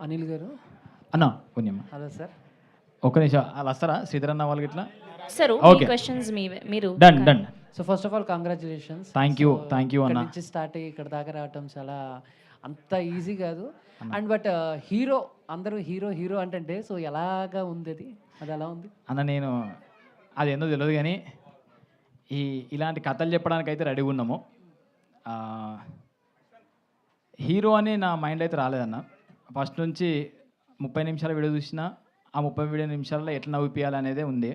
అనిల్ గారు. అన్న పుణ్యమ్మ hello sir. ఒక నిమిషం వాళ్ళు వస్తారా శ్రీధర్ అన్న వాళ్ళకి ఇట్లా సరు మీ ఓకే క్వశ్చన్స్ మీవే మీరు done done so first of all congratulations. Thank you ఇక్కడ అన్న నుంచి స్టార్ట్ అయ్యి ఇక్కడ దాకా రావటం చాలా అంత ఈజీ కాదు. అండ్ బట్ హీరో అందరూ హీరో హీరో అంటే సో ఎలాగా ఉంది అది, అది ఎలా ఉంది? అన్న నేను అది ఏందో తెలియదు కానీ ఇలాంటి కథలు చెప్పడానికి అయితే రెడీగా ఉన్నాము. హీరో అని నా మైండ్ అయితే రాలేదన్న. ఫస్ట్ నుంచి 30 నిమిషాల వీడియో చూసినా ఆ 30 నిమిషాలలో ఎట్లా నవ్విపియాలనేదే ఉంది.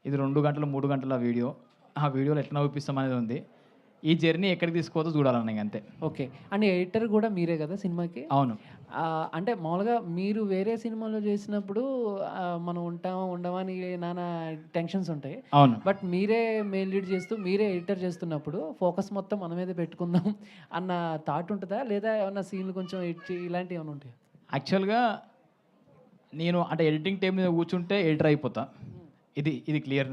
ఇది 2 గంటలు 3 గంటల వీడియో. ఆ వీడియోలో ఎట్లా నవ్విపిస్తాం అనేది ఉంది. ఈ జర్నీ ఎక్కడికి తీసుకోవద్దో చూడాలన్న ఇంక అంతే. ఓకే. అండ్ ఎడిటర్ కూడా మీరే కదా సినిమాకి? అవును. అంటే మామూలుగా మీరు వేరే సినిమాలో చేసినప్పుడు మనం ఉంటామా ఉండమా అని నానా టెన్షన్స్ ఉంటాయి. అవును. బట్ మీరే మెయిన్ లీడ్ చేస్తూ మీరే ఎడిటర్ చేస్తున్నప్పుడు ఫోకస్ మొత్తం మన మీదే పెట్టుకుందాం అన్న థాట్ ఉంటుందా, లేదా ఏమన్నా సీన్లు కొంచెం ఎడిట్ ఇలాంటివి ఏమైనా ఉంటాయి? యాక్చువల్గా నేను అంటే ఎడిటింగ్ టైం మీద కూర్చుంటే ఎడిటర్ అయిపోతా. ఇది క్లియర్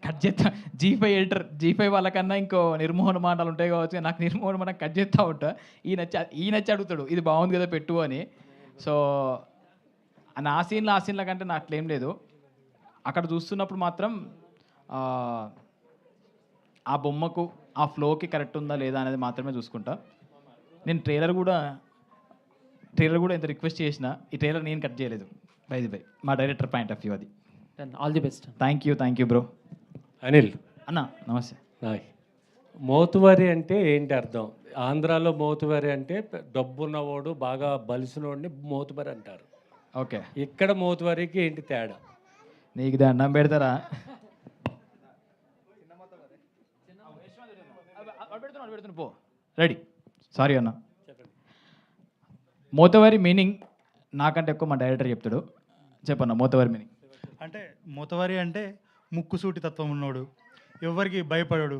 కట్ చేస్తా. G5 వాళ్ళకన్నా ఇంకో నిర్మోహన మాటలు ఉంటాయి కావచ్చు, నాకు నిర్మోహన మాట కట్ చేస్తూ ఉంటా. ఈయనచ్చి అడుగుతాడు ఇది బాగుంది కదా పెట్టు అని. సో ఆ సీన్ల కంటే నాకు అట్లేం లేదు. అక్కడ చూస్తున్నప్పుడు మాత్రం ఆ బొమ్మకు ఆ ఫ్లోకి కరెక్ట్ ఉందా లేదా అనేది మాత్రమే చూసుకుంటా. నేను ట్రైలర్ కూడా ఎంత రిక్వెస్ట్ చేసినా ఈ ట్రైలర్ నేను కట్ చేయలేదు. బై మా డైరెక్టర్ పాయింట్ ఆఫ్ వ్యూ అది. All the best. Thank you bro. Anil అన్న నమస్తే. నాయ్ మోతువారి అంటే ఏంటి అర్థం? ఆంధ్రాలో మోతువారి అంటే డబ్బున్నవాడు బాగా బలిసినోడిని మోతువారి అంటారు. ఓకే. ఇక్కడ మోతువారికి ఏంటి తేడా? నీకు దండం పెడతారా? పో రెడీ. సారీ అన్న. మోతవారి మీనింగ్ నాకంటే ఎక్కువ మా డైరెక్టర్ చెప్తాడు. చెప్పన్న మోతవారి మీనింగ్. అంటే మోతవారి అంటే ముక్కుసూటి తత్వం ఉన్నోడు, ఎవరికి భయపడాడు.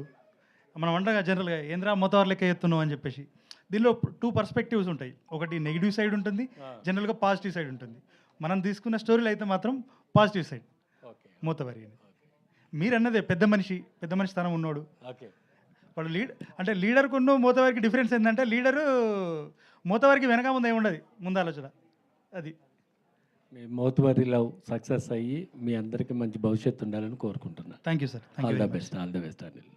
మనం అంటాం జనరల్గా ఏంద్రా మోతవారి లెక్క ఎత్తున్నావు అని చెప్పేసి. దీనిలో 2 పర్స్పెక్టివ్స్ ఉంటాయి. ఒకటి నెగిటివ్ సైడ్ ఉంటుంది, జనరల్గా పాజిటివ్ సైడ్ ఉంటుంది. మనం తీసుకున్న స్టోరీలు అయితే మాత్రం పాజిటివ్ సైడ్ మోతవారి అని. మీరు అన్నదే పెద్ద మనిషి స్థానం ఉన్నోడు. వాడు అంటే లీడర్కు మోతవారికి డిఫరెన్స్ ఏంటంటే లీడరు మోతవారికి వెనక ముందు ఏమి ఉండదు, ముందు ఆలోచన అది. మీ మోతువారి లవ్ సక్సెస్ అయ్యి మీ అందరికీ మంచి భవిష్యత్తు ఉండాలని కోరుకుంటున్నాను. Thank you sir. All the best Anil.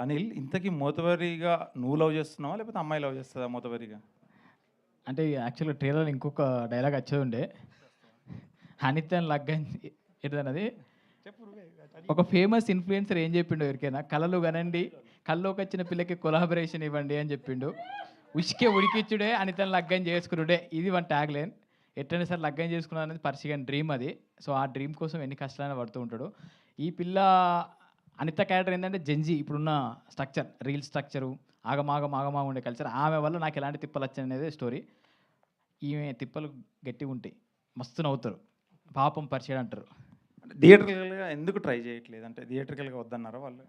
Anil, ఇంతకీ మోతవరిగా నువ్వు లవ్ చేస్తున్నావా లేకపోతే అమ్మాయి లవ్ చేస్తుందా మోతవరిగా? అంటే యాక్చువల్గా ట్రైలర్ ఇంకొక డైలాగ్ వచ్చేది ఉండే, అనిత్యం లగ్గన్ ఏంటన్నది. ఒక ఫేమస్ ఇన్ఫ్లుయెన్సర్ ఏం చెప్పిండు ఎవరికైనా, కళలు కనండి, కళ్ళలోకి వచ్చిన పిల్లకి కొలాబరేషన్ ఇవ్వండి అని చెప్పిండు. ఉసికే ఉడికిచ్చుడే అనితను లగ్గం చేసుకున్నాడే, ఇది వన్ ట్యాగ్ లైన్. ఎట్లయినా సరే లగ్గం చేసుకున్నాడు అనేది పర్సిగన్ డ్రీమ్ అది. సో ఆ డ్రీమ్ కోసం ఎన్ని కష్టాలను పడుతూ ఉంటాడు. ఈ పిల్ల అనిత క్యారెక్టర్ ఏంటంటే జెన్జీ, ఇప్పుడున్న స్ట్రక్చర్, రీల్ స్ట్రక్చరు, ఆగమాగ ఉండే కల్చర్, ఆమె వల్ల నాకు ఎలాంటి తిప్పలు వచ్చాయి అనేది స్టోరీ. ఈమె తిప్పలు గట్టిగా ఉంటాయి, మస్తు నవ్వుతారు, పాపం పరిచయం అంటారు. థియేటర్గా ఎందుకు ట్రై చేయట్లేదు? అంటే థియేటర్గా వద్దన్నారా వాళ్ళు?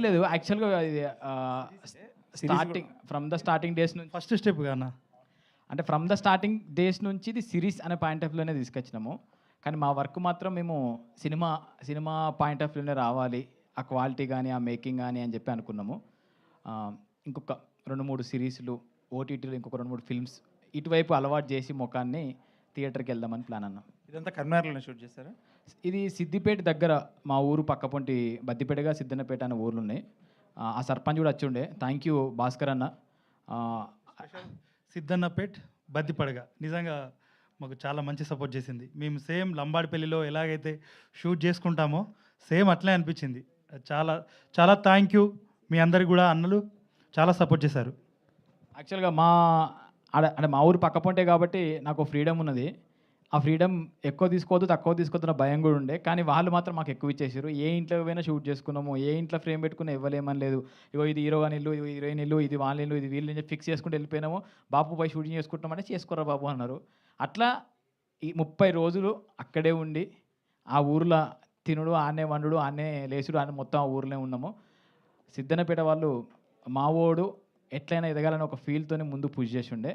లేదు యాక్చువల్గా ఇది starting from the starting days నుంచి ఫస్ట్ స్టెప్ కానా అంటే ఫ్రమ్ ద స్టార్టింగ్ డేస్ నుంచి ఇది సిరీస్ అనే పాయింట్ ఆఫ్ వ్యూలోనే తీసుకొచ్చినాము. కానీ మా వర్క్ మాత్రం మేము సినిమా పాయింట్ ఆఫ్ వ్యూలోనే రావాలి, ఆ క్వాలిటీ కానీ ఆ మేకింగ్ కానీ అని చెప్పి అనుకున్నాము. ఇంకొక 2-3 సిరీస్లు, ఓటీటీలు, ఇంకొక 2-3 ఫిల్మ్స్ ఇటువైపు అలవాటు చేసి ముఖాన్ని థియేటర్కి వెళ్దామని ప్లాన్ అన్నాం. ఇదంతా కర్నాటకలో షూట్ చేస్తారా? ఇది సిద్దిపేట దగ్గర, మా ఊరు పక్కపొంటి బద్దిపేటగా సిద్దన్నపేట అనే ఊర్లు ఉన్నాయి. ఆ సర్పంచ్ కూడా వచ్చి ఉండే. థ్యాంక్ యూ భాస్కర్ అన్న. సిద్ధన్నపేట్ బద్దిపడగ నిజంగా మాకు చాలా మంచి సపోర్ట్ చేసింది. మేము సేమ్ లంబాడిపల్లిలో ఎలాగైతే షూట్ చేసుకుంటామో సేమ్ అట్లే అనిపించింది. చాలా చాలా థ్యాంక్ యూ. మీ అందరికి కూడా అన్నలు చాలా సపోర్ట్ చేశారు. యాక్చువల్గా అంటే మా ఊరు పక్కపొంటే కాబట్టి నాకు ఫ్రీడమ్ ఉన్నది. ఆ ఫ్రీడమ్ ఎక్కువ తీసుకోవద్దు తక్కువ తీసుకోవద్దున్న భయం కూడా ఉండే. కానీ వాళ్ళు మాత్రం మాకు ఎక్కువ ఇచ్చేసారు. ఏ ఇంట్లో పోయినా షూట్ చేసుకున్నాము, ఏ ఇంట్లో ఫ్రేమ్ పెట్టుకున్నా ఇవ్వలేమని లేదు. ఇగో ఇది హీరో అని ఇల్లు, ఇది హీరోయిన్ ఇల్లు, ఇది వాళ్ళ ఇల్లు, ఇది వీళ్ళు ఫిక్స్ చేసుకుంటూ వెళ్ళిపోయినాము. బాబు పోయి షూటింగ్ చేసుకుంటామంటే చేసుకోరా బాబు అన్నారు. అట్లా ఈ 30 రోజులు అక్కడే ఉండి ఆ ఊర్లో తినుడు, ఆనే వండుడు, ఆనే లేచుడు, ఆనే మొత్తం ఆ ఊర్లోనే ఉన్నాము. సిద్దన్నపేట వాళ్ళు మావోడు ఎట్లయినా ఎదగాలని ఒక ఫీల్తోనే ముందు పుష్ చేసి ఉండే.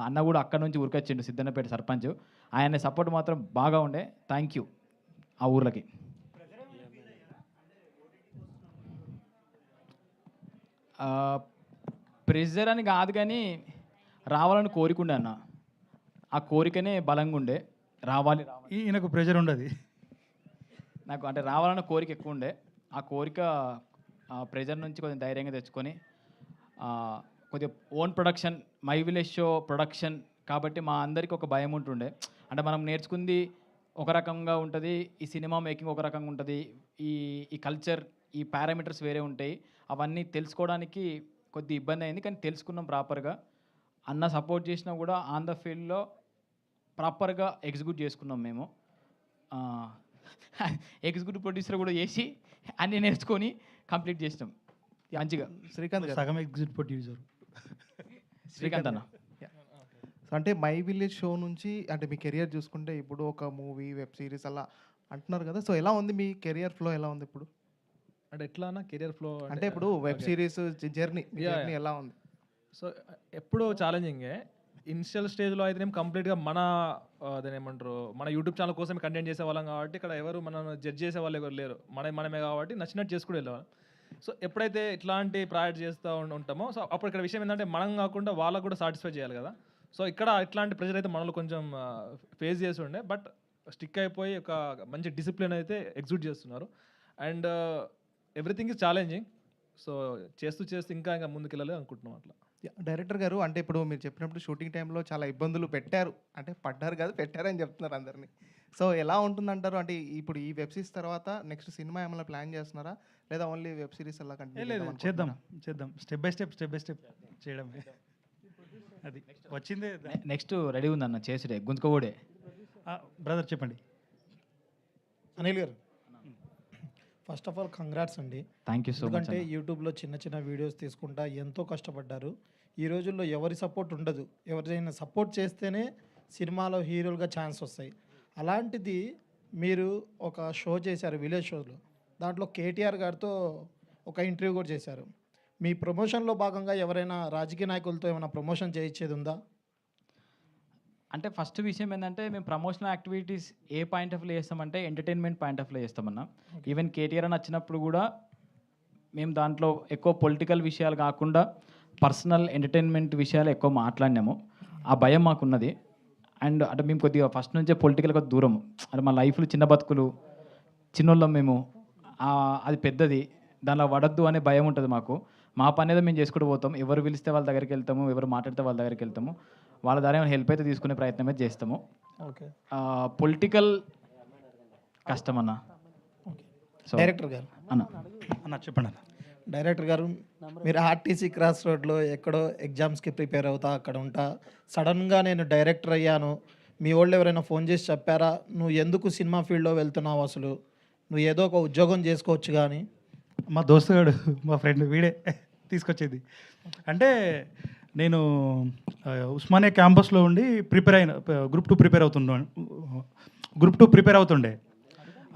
అన్న కూడా అక్కడ నుంచి ఉరికొచ్చిండు, సిద్దన్నపేట సర్పంచ్. ఆయన సపోర్ట్ మాత్రం బాగా ఉండే. థ్యాంక్ యూ ఆ ఊర్లకి. ప్రెజర్ అని కాదు కానీ రావాలని కోరికుండే అన్న. ఆ కోరికనే బలంగా ఉండే రావాలి ఈయనకు ప్రెషర్ ఉండదు. నాకు అంటే రావాలన్న కోరిక ఎక్కువ ఉండే. ఆ కోరిక ప్రెజర్ నుంచి కొంచెం ధైర్యంగా తెచ్చుకొని కొద్దిగా own production, my village show production కాబట్టి మా అందరికీ ఒక భయం ఉంటుండే. అంటే మనం నేర్చుకుంది ఒక రకంగా ఉంటుంది, ఈ సినిమా మేకింగ్ ఒక రకంగా ఉంటుంది, ఈ ఈ కల్చర్, ఈ పారామీటర్స్ వేరే ఉంటాయి. అవన్నీ తెలుసుకోవడానికి కొద్ది ఇబ్బంది అయింది, కానీ తెలుసుకున్నాం ప్రాపర్గా. అన్న సపోర్ట్ చేసినా కూడా ఆన్ ద ఫీల్డ్లో ప్రాపర్గా ఎగ్జిక్యూట్ చేసుకున్నాం మేము. ఎగ్జిక్యూటివ్ ప్రొడ్యూసర్ కూడా చేసి అన్నీ నేర్చుకొని కంప్లీట్ చేసినాం మంచిగా. శ్రీకాంత్ గారు, సగం ఎగ్జిట్ ప్రొడ్యూసర్. శ్రీకాంత్ అన్న సో అంటే మై విలేజ్ షో నుంచి అంటే మీ కెరియర్ చూసుకుంటే ఇప్పుడు ఒక మూవీ, వెబ్ సిరీస్ అలా అంటున్నారు కదా. సో ఎలా ఉంది మీ కెరియర్ ఫ్లో, ఎలా ఉంది ఇప్పుడు? అంటే ఎట్లా అన్న కెరియర్ ఫ్లో అంటే ఇప్పుడు వెబ్ సిరీస్ జర్నీ ఎలా ఉంది? సో ఎప్పుడు ఛాలెంజింగే. ఇనిషియల్ స్టేజ్లో అయితేనేం కంప్లీట్గా మన అదేమంటారు మన యూట్యూబ్ ఛానల్ కోసం కంటెంట్ చేసేవాళ్ళం కాబట్టి ఇక్కడ ఎవరు మనం జడ్జ్ చేసే వాళ్ళు ఎవరు లేరు, మనమే కాబట్టి నచ్చినట్టు చేసుకుని వెళ్ళేవాళ్ళం. సో ఎప్పుడైతే ఇట్లాంటి ప్రాజెక్ట్ చేస్తూ ఉంటామో సో అప్పుడు ఇక్కడ విషయం ఏంటంటే మనం కాకుండా వాళ్ళకు కూడా సాటిస్ఫై చేయాలి కదా. సో ఇక్కడ ఇట్లాంటి ప్రెజర్ అయితే మనలో కొంచెం ఫేస్ చేసి ఉండే, బట్ స్టిక్ అయిపోయి ఒక మంచి డిసిప్లిన్ అయితే ఎగ్జిక్యూట్ చేస్తున్నారు. And everything is challenging. So చేస్తూ ఇంకా ముందుకెళ్ళాలి అనుకుంటున్నాం అట్లా. డైరెక్టర్ గారు, అంటే ఇప్పుడు మీరు చెప్పినప్పుడు షూటింగ్ టైంలో చాలా ఇబ్బందులు పెట్టారు, అంటే పడ్డారు కాదు పెట్టారని చెప్తున్నారు అందరినీ. సో ఎలా ఉంటుందంటారు? అంటే ఇప్పుడు ఈ వెబ్ సిరీస్ తర్వాత నెక్స్ట్ సినిమా ఏమైనా ప్లాన్ చేస్తున్నారా, లేదా ఓన్లీ వెబ్ సిరీస్ అలా కంటిన్యూ? లేదు, చేద్దాం స్టెప్ బై స్టెప్ చేయడమే. అది వచ్చిందే. నెక్స్ట్ రెడీ ఉందన్న చేసుడే గుంజుకోడే. బ్రదర్ చెప్పండి. అనిల్ గారు, ఫస్ట్ ఆఫ్ ఆల్ కంగ్రాట్స్ అండి. Thank you so much. ఎందుకంటే యూట్యూబ్లో చిన్న వీడియోస్ తీసుకుంటా ఎంతో కష్టపడ్డారు. ఈ రోజుల్లో ఎవరి సపోర్ట్ ఉండదు, ఎవరైనా సపోర్ట్ చేస్తేనే సినిమాలో హీరోలుగా ఛాన్స్ వస్తాయి. అలాంటిది మీరు ఒక షో చేశారు విలేజ్ షోలో, దాంట్లో కేటీఆర్ గారితో ఒక ఇంటర్వ్యూ కూడా చేశారు. మీ ప్రమోషన్లో భాగంగా ఎవరైనా రాజకీయ నాయకులతో ఏమైనా ప్రమోషన్ చేయించేది ఉందా? అంటే ఫస్ట్ విషయం ఏంటంటే మేము promotional activities a point of view చేస్తామంటే ఎంటర్టైన్మెంట్ పాయింట్ ఆఫ్ వ్యూ చేస్తామన్నా. ఈవెన్ కేటీఆర్ అని వచ్చినప్పుడు కూడా మేము దాంట్లో ఎక్కువ పొలిటికల్ విషయాలు కాకుండా పర్సనల్ ఎంటర్టైన్మెంట్ విషయాలు ఎక్కువ మాట్లాడినాము. ఆ భయం మాకున్నది. అండ్ అంటే మేము కొద్దిగా ఫస్ట్ నుంచే పొలిటికల్ కొద్దిగా దూరం, అంటే మా లైఫ్లో చిన్న బతుకులు, చిన్నోళ్ళం మేము, అది పెద్దది, దానిలో పడద్దు అనే భయం ఉంటుంది మాకు. మా పని ఏదో మేము చేసుకుంటూ పోతాం. ఎవరు పిలిస్తే వాళ్ళ దగ్గరికి వెళ్తాము, ఎవరు మాట్లాడితే వాళ్ళ దగ్గరికి వెళ్తాము, వాళ్ళ ద్వారా ఏమైనా హెల్ప్ అయితే తీసుకునే ప్రయత్నం అయితే చేస్తాము. ఓకే, పొలిటికల్ కష్టం అన్న. సో డైరెక్టర్ గారు అన్న చెప్పండి అన్న. డైరెక్టర్ గారు, మీరు ఆర్టీసీ క్రాస్ రోడ్లో ఎక్కడో ఎగ్జామ్స్కి ప్రిపేర్ అవుతా అక్కడ ఉంటా, సడన్గా నేను డైరెక్టర్ అయ్యాను, మీ వాళ్ళు ఎవరైనా ఫోన్ చేసి చెప్పారా నువ్వు ఎందుకు సినిమా ఫీల్డ్లో వెళ్తున్నావు, అసలు నువ్వు ఏదో ఒక ఉద్యోగం చేసుకోవచ్చు కానీ? మా దోస్తుగాడు, మా ఫ్రెండ్ వీడే తీసుకొచ్చేది. అంటే నేను ఉస్మానియా క్యాంపస్లో ఉండి గ్రూప్ 2 ప్రిపేర్ అవుతుండే.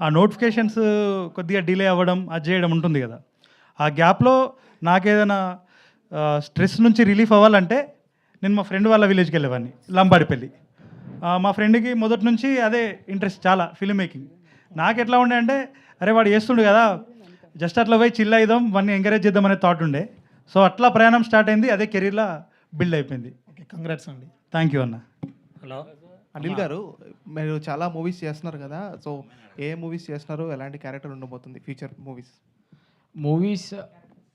ఆ నోటిఫికేషన్స్ కొద్దిగా డిలే అవ్వడం, అది చేయడం ఉంటుంది కదా. ఆ గ్యాప్లో నాకేదైనా స్ట్రెస్ నుంచి రిలీఫ్ అవ్వాలంటే నేను మా ఫ్రెండ్ వాళ్ళ విలేజ్కి వెళ్ళేవాడిని, లంబాడిపల్లి. మా ఫ్రెండ్కి మొదటి నుంచి అదే ఇంట్రెస్ట్ చాలా, ఫిల్మ్ మేకింగ్. నాకు ఎట్లా ఉండే అంటే అరే వాడు చేస్తుండే కదా, జస్ట్ అట్లా పోయి చిల్ అయిదాం, వాడిని ఎంకరేజ్ చేద్దాం అనే థాట్ ఉండే. సో అట్లా ప్రయాణం స్టార్ట్ అయింది, అదే కెరీర్లో బిల్డ్ అయిపోయింది. ఓకే, కంగ్రాట్స్ అండి. థ్యాంక్ యూ అన్న. హలో అనిల్ గారు, మీరు చాలా మూవీస్ చేస్తున్నారు కదా. సో ఏ మూవీస్ చేస్తున్నారు, ఎలాంటి క్యారెక్టర్ ఉండబోతుంది ఫ్యూచర్ మూవీస్?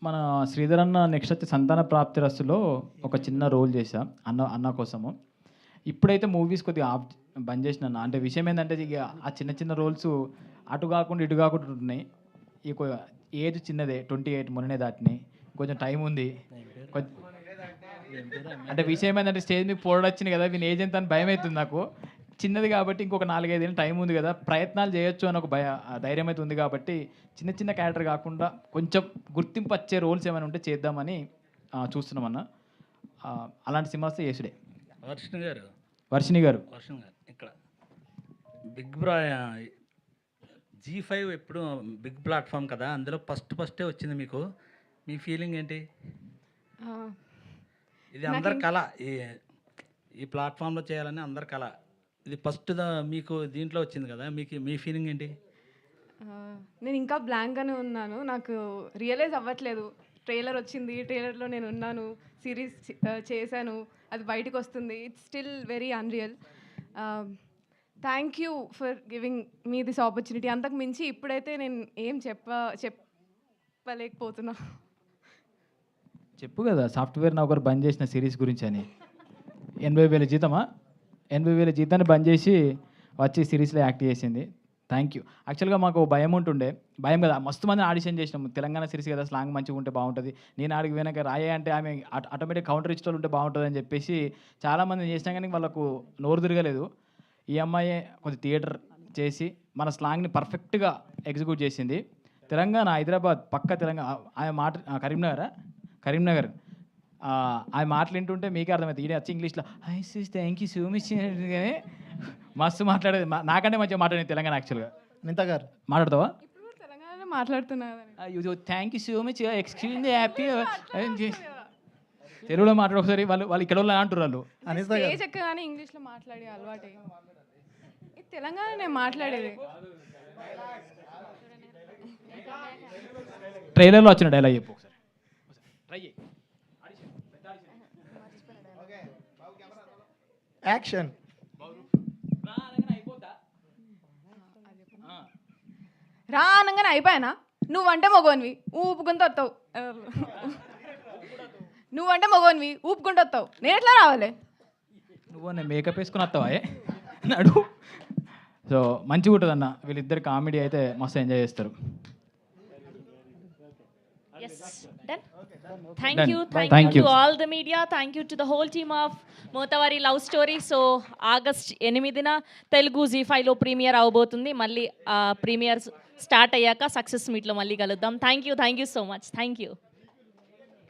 మన శ్రీధర్ అన్న నెక్స్ట్ వచ్చి సంతాన ప్రాప్తిరస్తులో ఒక చిన్న రోల్ చేశా అన్న కోసము. ఇప్పుడైతే మూవీస్ కొద్దిగా బంద్ చేసిన అన్న. అంటే విషయం ఏంటంటే ఇక ఆ చిన్న రోల్స్ అటు కాకుండా ఇటు కాకుండా ఉంటున్నాయి. ఇక ఏజ్ చిన్నదే, 28 మొన్ననే దాటినాయి, కొంచెం టైం ఉంది. అంటే విషయం ఏంటంటే స్టేజ్ మీద పోడొచ్చింది కదా, వీని ఏజ్ ఎంత అని భయం అవుతుంది నాకు. చిన్నది కాబట్టి ఇంకొక 4-5 ఏళ్ళు టైం ఉంది కదా, ప్రయత్నాలు చేయొచ్చు అని ఒక ధైర్యం అయితే ఉంది. కాబట్టి చిన్న క్యారెక్టర్ కాకుండా కొంచెం గుర్తింపు వచ్చే రోల్స్ ఏమైనా ఉంటే చేద్దామని చూస్తున్నామన్న. అలాంటి సినిమాస్ చేసుడే. వర్షిణి గారు ఇక్కడ బిగ్ బ్రా G5 ఎప్పుడు బిగ్ ప్లాట్ఫామ్ కదా, అందులో ఫస్టే వచ్చింది మీకు. మీ ఫీలింగ్ ఏంటి? ఇది అందరి కళ, ఈ ప్లాట్ఫామ్లో చేయాలని అందరి కళ. ఇది ఫస్ట్ మీకు దీంట్లో వచ్చింది కదా, మీ ఫీలింగ్ ఏంటి? నేను ఇంకా బ్లాంక్గానే ఉన్నాను, నాకు రియలైజ్ అవ్వట్లేదు ట్రైలర్ వచ్చింది, ట్రైలర్లో నేను ఉన్నాను, సిరీస్ చేశాను, అది బయటకు వస్తుంది. It's still very unreal. Thank you for giving me this opportunity. అంతకు మించి ఇప్పుడైతే నేను ఏం చెప్పలేకపోతున్నా. చెప్పు కదా సాఫ్ట్వేర్ నౌకరు బంద్ చేసిన సిరీస్ గురించి అని. 80,000 జీతమా? 80,000 జీతాన్ని బంద్ చేసి వచ్చి సిరీస్లో యాక్ట్ చేసింది. Thank you. యాక్చువల్గా మాకు భయం ఉంటుండే, భయం కదా, మస్తు మంది ఆడిషన్ చేసినాము. తెలంగాణ సిరీస్ కదా, స్లాంగ్ మంచిగా ఉంటే బాగుంటుంది, నేను ఆడికి వెనక రాయే అంటే ఆమె ఆటోమేటిక్ కౌంటర్ ఇచ్చేవాళ్ళు ఉంటే బాగుంటుంది అని చెప్పేసి చాలామంది చేసినా కానీ వాళ్ళకు నోరు తిరగలేదు. ఈ అమ్మాయి కొంచెం థియేటర్ చేసి మన స్లాంగ్ని పర్ఫెక్ట్గా ఎగ్జిక్యూట్ చేసింది. తెలంగాణ, హైదరాబాద్ పక్క తెలంగాణ. ఆమె మాట కరీంనగర్ ఆమె మాటలు వింటుంటే మీకే అర్థమవుతుంది. ఈడ వచ్చి ఇంగ్లీష్లో hi sis thank you so much కానీ మస్తు మాట్లాడేది. నాకంటే మంచిగా మాట్లాడేది తెలంగాణ. యాక్చువల్గా నింత గారు మాట్లాడతావా? ఇప్పుడు తెలంగాణలో మాట్లాడుతున్నారు. Thank you so much excuse happy తెలుగులో మాట్లాడు ఒకసారి. వాళ్ళు ఇక్కడ వాళ్ళు అంటారు. వాళ్ళు అనిత గారు స్టేజ్ ఎక్కగానే ఇంగ్లీష్లో మాట్లాడే అలవాటే. ఇది తెలంగాణ నేను మాట్లాడేది. ట్రైలర్లో వచ్చిన డైలాగ్ చెప్పు ఒకసారి. ట్రై చేయి. యాక్షన్. రా అనగానే అయిపోయానా? నువ్వంటే మగోనివి ఊపుకుంటూ వస్తావు, నువ్వంటే మగోనివి ఊపుకుంటూ వస్తావు, నేను ఎట్లా రావాలి? నువ్వు నేను మేకప్ వేసుకుని వస్తావా నడు. సో మంచిగా ఉంటుంది అన్న. వీళ్ళిద్దరు కామెడీ అయితే మస్తు ఎంజాయ్ చేస్తారు. Thank you to all the media. Thank you to the whole team of Motavari Love Story. So August 8న తెలుగు ZEE5లో ప్రీమియర్ అవబోతుంది. మళ్ళీ ప్రీమియర్ స్టార్ట్ అయ్యాక సక్సెస్ మీట్లో మళ్ళీ కలుద్దాం. Thank you so much. Thank you.